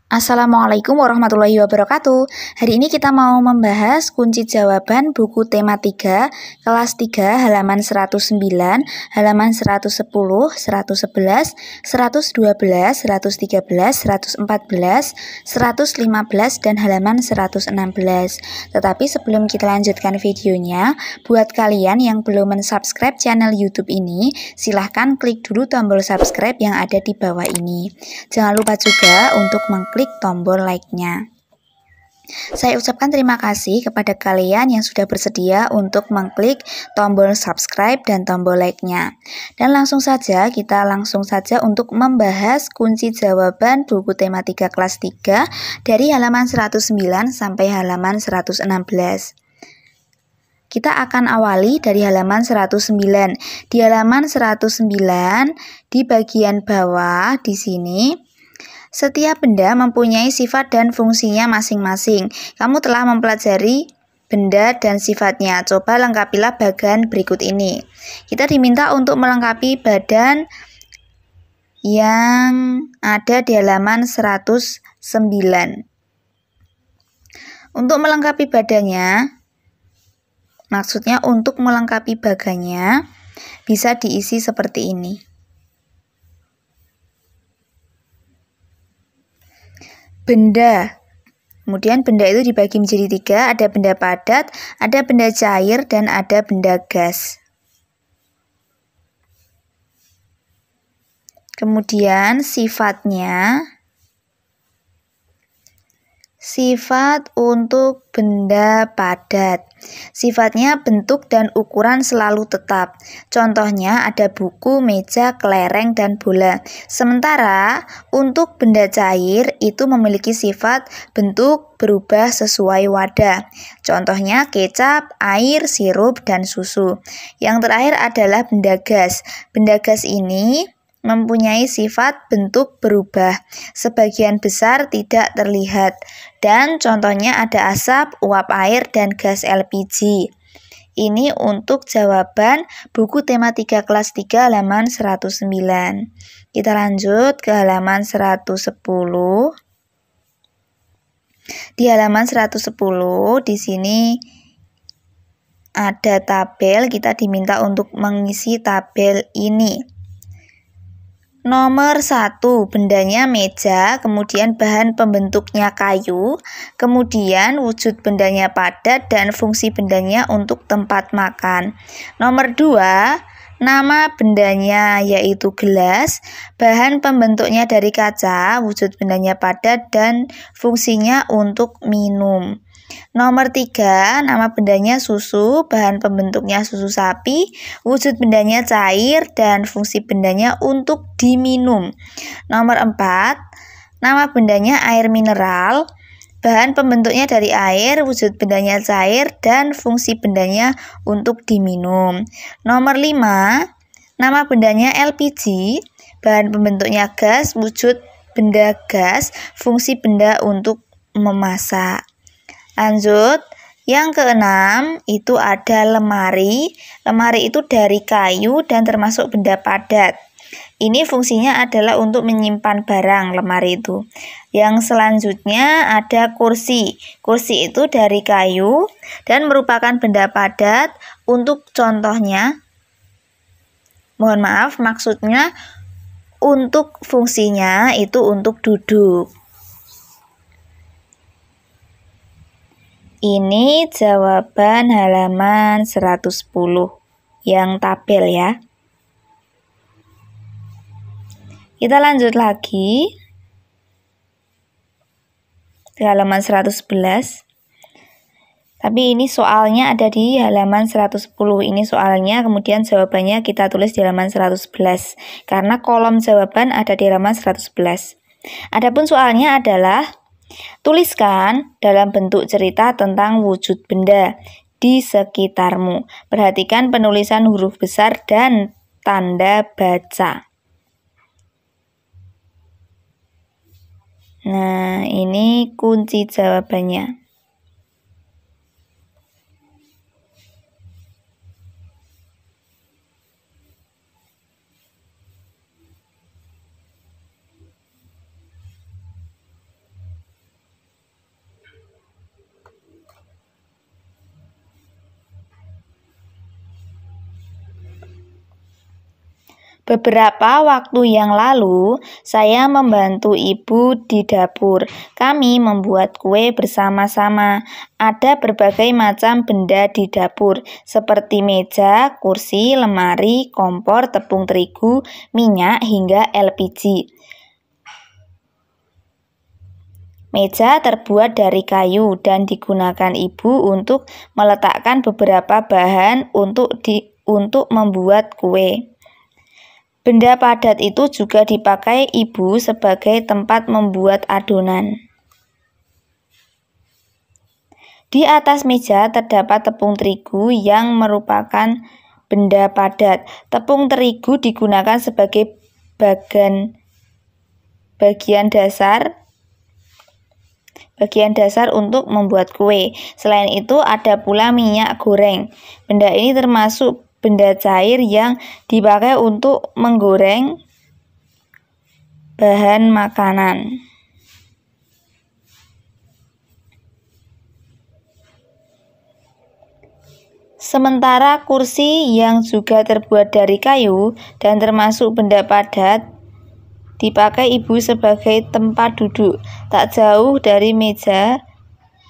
Assalamualaikum warahmatullahi wabarakatuh. Hari ini kita mau membahas kunci jawaban buku tema 3, kelas 3, halaman 109, halaman 110, 111, 112, 113, 114, 115, dan halaman 116. Tetapi sebelum kita lanjutkan videonya, buat kalian yang belum mensubscribe channel YouTube ini, silahkan klik dulu tombol subscribe yang ada di bawah ini. Jangan lupa juga untuk mengklik tombol like-nya. Saya ucapkan terima kasih kepada kalian yang sudah bersedia untuk mengklik tombol subscribe dan tombol like-nya. Dan langsung saja untuk membahas kunci jawaban buku tema 3 kelas 3 dari halaman 109 sampai halaman 116. Kita akan awali dari halaman 109. Di halaman 109 di bagian bawah di sini, setiap benda mempunyai sifat dan fungsinya masing-masing. Kamu telah mempelajari benda dan sifatnya. Coba lengkapilah bagan berikut ini. Kita diminta untuk melengkapi badan yang ada di halaman 109. Untuk melengkapi badannya, maksudnya untuk melengkapi bagannya, bisa diisi seperti ini. Benda. Kemudian benda itu dibagi menjadi 3, ada benda padat, ada benda cair, dan ada benda gas. Kemudian sifatnya, sifat untuk benda padat. Sifatnya bentuk dan ukuran selalu tetap. Contohnya ada buku, meja, kelereng, dan bola. Sementara untuk benda cair itu memiliki sifat bentuk berubah sesuai wadah. Contohnya kecap, air, sirup, dan susu. Yang terakhir adalah benda gas. Benda gas ini mempunyai sifat bentuk berubah, sebagian besar tidak terlihat, dan contohnya ada asap, uap air, dan gas LPG. Ini untuk jawaban buku tema 3 kelas 3 halaman 109. Kita lanjut ke halaman 110. Di halaman 110 di sini ada tabel, kita diminta untuk mengisi tabel ini. Nomor 1, bendanya meja, kemudian bahan pembentuknya kayu, kemudian wujud bendanya padat dan fungsi bendanya untuk tempat makan. Nomor 2, nama bendanya yaitu gelas, bahan pembentuknya dari kaca, wujud bendanya padat dan fungsinya untuk minum. Nomor 3, nama bendanya susu, bahan pembentuknya susu sapi, wujud bendanya cair, dan fungsi bendanya untuk diminum. Nomor 4, nama bendanya air mineral, bahan pembentuknya dari air, wujud bendanya cair, dan fungsi bendanya untuk diminum. Nomor 5, nama bendanya LPG, bahan pembentuknya gas, wujud benda gas, fungsi benda untuk memasak. Lanjut, yang keenam itu ada lemari. Lemari itu dari kayu dan termasuk benda padat. Ini fungsinya adalah untuk menyimpan barang, lemari itu. Yang selanjutnya ada kursi. Kursi itu dari kayu dan merupakan benda padat. Untuk contohnya, maksudnya untuk fungsinya itu untuk duduk. Ini jawaban halaman 110 yang tabel ya. Kita lanjut lagi ke halaman 111. Tapi ini soalnya ada di halaman 110. Ini soalnya, kemudian jawabannya kita tulis di halaman 111. Karena kolom jawaban ada di halaman 111. Adapun soalnya adalah tuliskan dalam bentuk cerita tentang wujud benda di sekitarmu. Perhatikan penulisan huruf besar dan tanda baca. Nah, ini kunci jawabannya. Beberapa waktu yang lalu, saya membantu ibu di dapur. Kami membuat kue bersama-sama. Ada berbagai macam benda di dapur, seperti meja, kursi, lemari, kompor, tepung terigu, minyak, hingga LPG. Meja terbuat dari kayu dan digunakan ibu untuk meletakkan beberapa bahan untuk membuat kue. Benda padat itu juga dipakai ibu sebagai tempat membuat adonan. Di atas meja terdapat tepung terigu yang merupakan benda padat. Tepung terigu digunakan sebagai bagian dasar untuk membuat kue. Selain itu ada pula minyak goreng. Benda ini termasuk benda cair yang dipakai untuk menggoreng bahan makanan. Sementara kursi yang juga terbuat dari kayu dan termasuk benda padat dipakai ibu sebagai tempat duduk. Tak jauh dari meja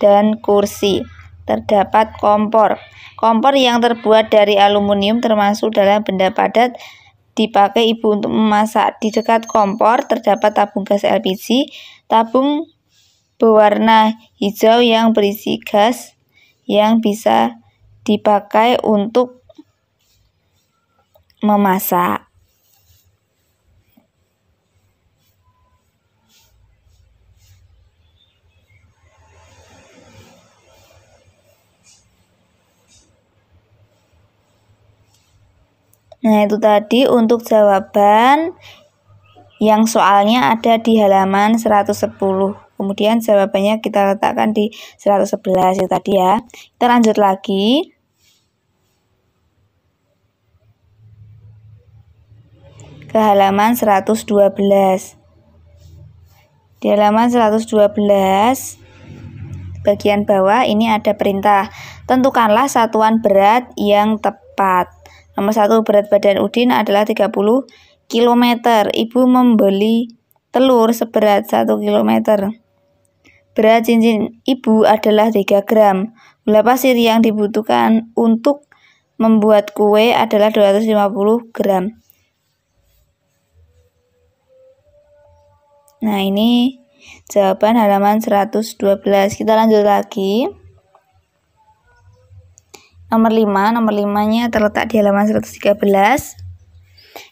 dan kursi terdapat kompor. Kompor yang terbuat dari aluminium termasuk dalam benda padat dipakai ibu untuk memasak. Di dekat kompor terdapat tabung gas LPG, tabung berwarna hijau yang berisi gas yang bisa dipakai untuk memasak. Nah, itu tadi untuk jawaban yang soalnya ada di halaman 110. Kemudian jawabannya kita letakkan di 111 itu tadi ya. Kita lanjut lagi. Ke halaman 112. Di halaman 112 bagian bawah ini ada perintah. Tentukanlah satuan berat yang tepat. Nomor 1, berat badan Udin adalah 30 km. Ibu membeli telur seberat 1 km. Berat cincin ibu adalah 3 gram. Gula pasir yang dibutuhkan untuk membuat kue adalah 250 gram. Nah, ini jawaban halaman 112. Kita lanjut lagi. Nomor 5-nya terletak di halaman 113.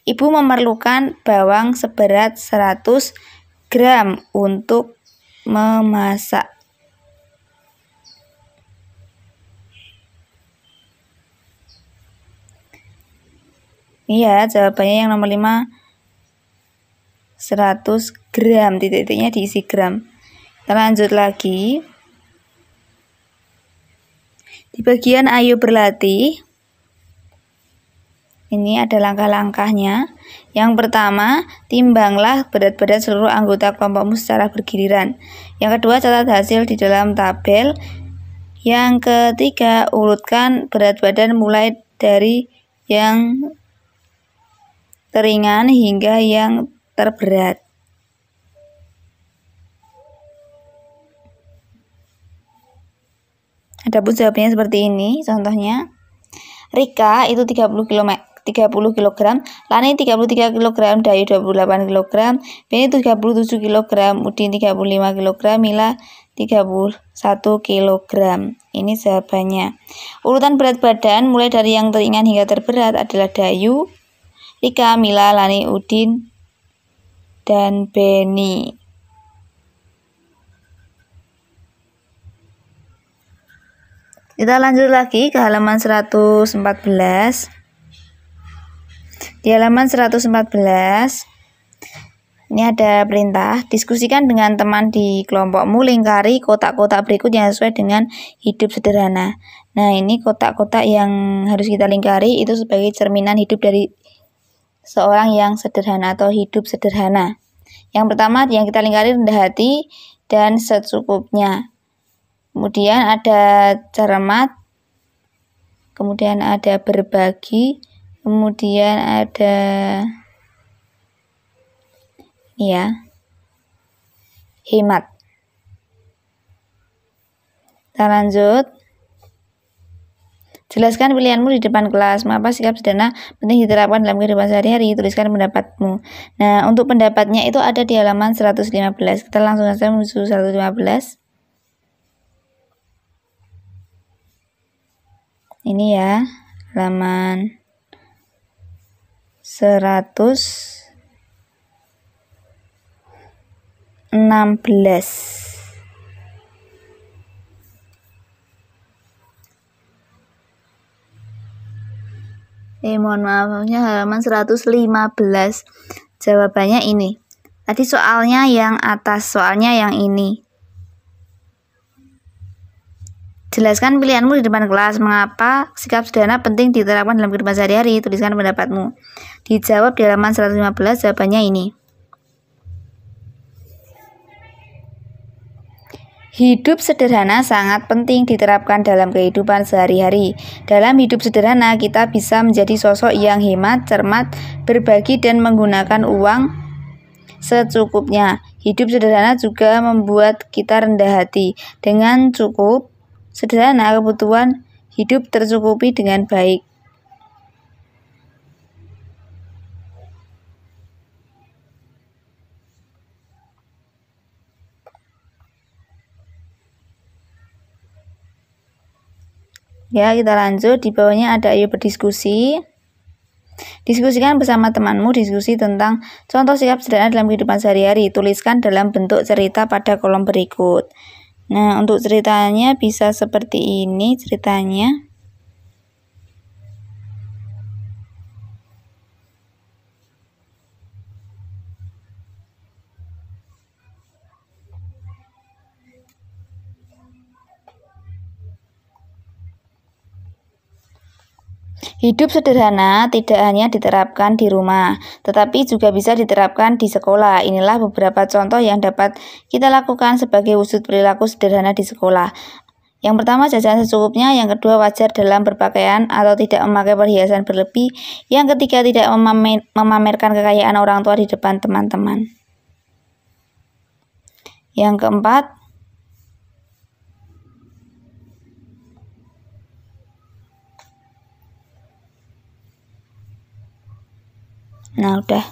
Ibu memerlukan bawang seberat 100 gram untuk memasak. Iya, jawabannya yang nomor 5, 100 gram, titik-titiknya diisi gram. Kita lanjut lagi. Di bagian ayo berlatih, ini ada langkah-langkahnya. Yang pertama, timbanglah berat badan seluruh anggota kelompokmu secara bergiliran. Yang kedua, catat hasil di dalam tabel. Yang ketiga, urutkan berat badan mulai dari yang teringan hingga yang terberat. Adapun jawabannya seperti ini, contohnya. Rika itu 30 kg, Lani 33 kg, Dayu 28 kg, Beni 37 kg, Udin 35 kg, Mila 31 kg. Ini jawabannya. Urutan berat badan mulai dari yang teringan hingga terberat adalah Dayu, Rika, Mila, Lani, Udin, dan Beni. Kita lanjut lagi ke halaman 114. Di halaman 114 ini ada perintah, diskusikan dengan teman di kelompokmu, lingkari kotak-kotak berikut yang sesuai dengan hidup sederhana. Nah, ini kotak-kotak yang harus kita lingkari itu sebagai cerminan hidup dari seorang yang sederhana atau hidup sederhana. Yang pertama yang kita lingkari, rendah hati dan secukupnya. Kemudian ada cermat, kemudian ada berbagi, kemudian ada Ini ya. Hemat. Kita lanjut. Jelaskan pilihanmu di depan kelas. Mengapa sikap sederhana penting diterapkan dalam kehidupan sehari-hari? Tuliskan pendapatmu. Nah, untuk pendapatnya itu ada di halaman 115. Kita langsung saja menuju 115. Ini ya, halaman 116. Mohon maafnya halaman 115. Jawabannya ini. Tadi soalnya yang atas, soalnya yang ini. Jelaskan pilihanmu di depan kelas. Mengapa sikap sederhana penting diterapkan dalam kehidupan sehari-hari? Tuliskan pendapatmu. Dijawab di halaman 115, jawabannya ini. Hidup sederhana sangat penting diterapkan dalam kehidupan sehari-hari. Dalam hidup sederhana, kita bisa menjadi sosok yang hemat, cermat, berbagi, dan menggunakan uang secukupnya. Hidup sederhana juga membuat kita rendah hati. Dengan cukup sederhana, kebutuhan hidup tercukupi dengan baik. Ya, kita lanjut. Di bawahnya ada ayo berdiskusi. Diskusikan bersama temanmu diskusi tentang contoh sikap sederhana dalam kehidupan sehari-hari. Tuliskan dalam bentuk cerita pada kolom berikut. Nah, untuk ceritanya bisa seperti ini ceritanya. Hidup sederhana tidak hanya diterapkan di rumah, tetapi juga bisa diterapkan di sekolah. Inilah beberapa contoh yang dapat kita lakukan sebagai wujud perilaku sederhana di sekolah. Yang pertama, jajan secukupnya. Yang kedua, wajar dalam berpakaian atau tidak memakai perhiasan berlebih. Yang ketiga, tidak memamerkan kekayaan orang tua di depan teman-teman. Yang keempat, nah udah.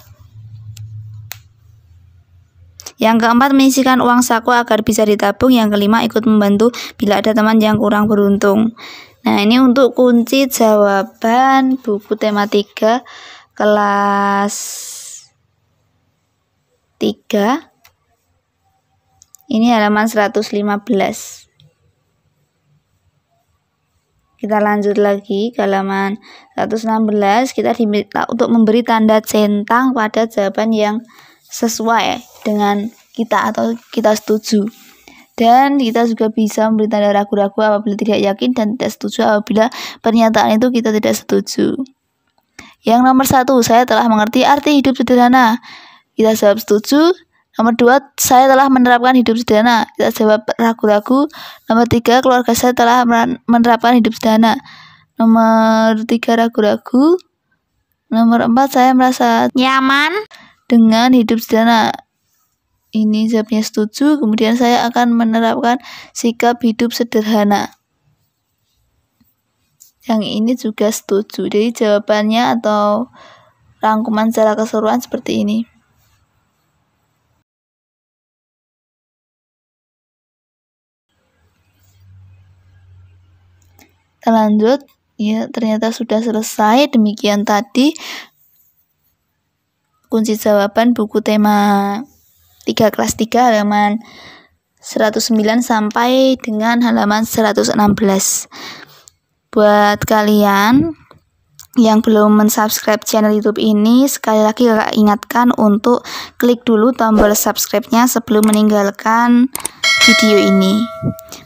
Yang keempat, menyisihkan uang saku agar bisa ditabung. Yang kelima, ikut membantu bila ada teman yang kurang beruntung. Nah, ini untuk kunci jawaban buku tema 3 kelas 3. Ini halaman 115. Kita lanjut lagi ke halaman 116. Kita diminta untuk memberi tanda centang pada jawaban yang sesuai dengan kita atau kita setuju. Dan kita juga bisa memberi tanda ragu-ragu apabila tidak yakin dan tidak setuju apabila pernyataan itu kita tidak setuju. Yang nomor 1, saya telah mengerti arti hidup sederhana. Kita jawab setuju. Nomor 2, saya telah menerapkan hidup sederhana. Kita jawab ragu-ragu. Nomor 3, keluarga saya telah menerapkan hidup sederhana. Nomor 3, ragu-ragu. Nomor 4, saya merasa nyaman dengan hidup sederhana. Ini jawabnya setuju. Kemudian saya akan menerapkan sikap hidup sederhana. Yang ini juga setuju. Jadi jawabannya atau rangkuman secara keseluruhan seperti ini. Kita lanjut. Ya, ternyata sudah selesai. Demikian tadi kunci jawaban buku tema 3 kelas 3 halaman 109 sampai dengan halaman 116. Buat kalian yang belum mensubscribe channel YouTube ini, sekali lagi kakak ingatkan untuk klik dulu tombol subscribe-nya sebelum meninggalkan video ini.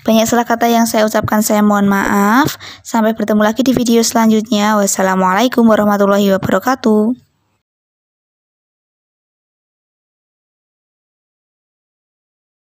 Banyak salah kata yang saya ucapkan, saya mohon maaf. Sampai bertemu lagi di video selanjutnya. Wassalamualaikum warahmatullahi wabarakatuh.